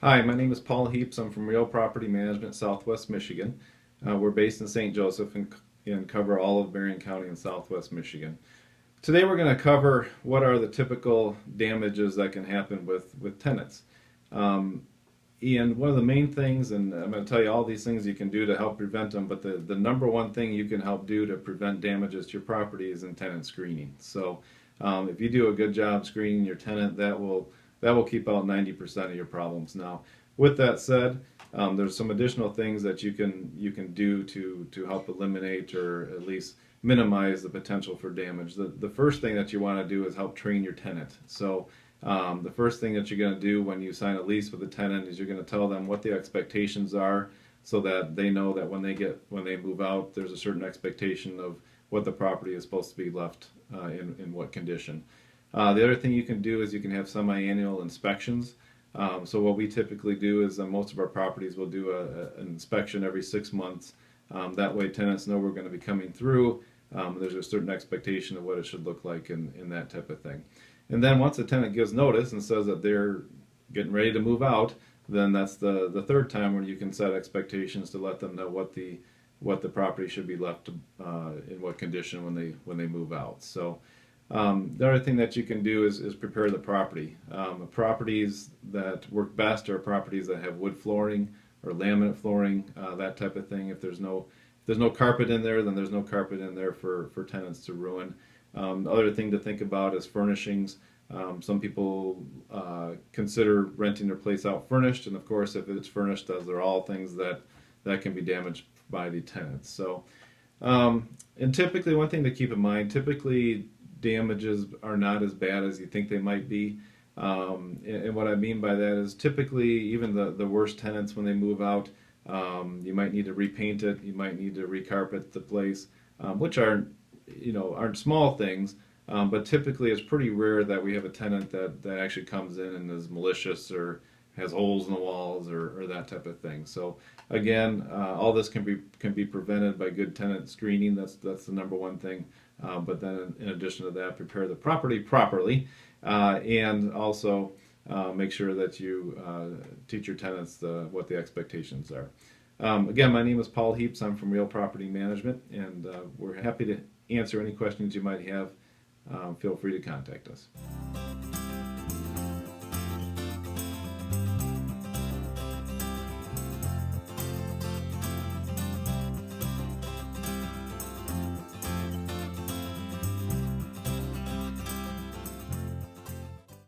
Hi, my name is Paul Heaps. I'm from Real Property Management, Southwest Michigan. We're based in St. Joseph and cover all of Berrien County in Southwest Michigan. Today we're going to cover what are the typical damages that can happen with tenants. Um, and one of the main things, and I'm going to tell you all these things you can do to help prevent them, but the number one thing you can help do to prevent damages to your property is in tenant screening. So if you do a good job screening your tenant, that will keep out 90% of your problems. Now, with that said, there's some additional things that you can do to help eliminate or at least minimize the potential for damage. The first thing that you want to do is help train your tenant. So the first thing that you're going to do when you sign a lease with a tenant is you're going to tell them what the expectations are, so that they know that when they move out, there's a certain expectation of what the property is supposed to be left in what condition. The other thing you can do is you can have semi-annual inspections. So what we typically do is most of our properties will do an inspection every 6 months. That way tenants know we're going to be coming through. There's a certain expectation of what it should look like in that type of thing. And then once a tenant gives notice and says that they're getting ready to move out, then that's the third time where you can set expectations to let them know what the property should be left in what condition when they move out. So the other thing that you can do is prepare the property. Properties that work best are properties that have wood flooring or laminate flooring, that type of thing. If there's no carpet in there, then there's no carpet in there for tenants to ruin. The other thing to think about is furnishings. Some people consider renting their place out furnished, and of course, if it's furnished, those are all things that can be damaged by the tenants. So, and typically, one thing to keep in mind, typically damages are not as bad as you think they might be. And what I mean by that is typically even the worst tenants, when they move out, you might need to repaint it, you might need to recarpet the place, which aren't small things, but typically it's pretty rare that we have a tenant that actually comes in and is malicious or has holes in the walls or that type of thing. So again, all this can be prevented by good tenant screening. That's the number one thing. But then in addition to that, prepare the property properly, and also make sure that you teach your tenants what the expectations are. Again, my name is Paul Heaps. I'm from Real Property Management, and we're happy to answer any questions you might have. Feel free to contact us.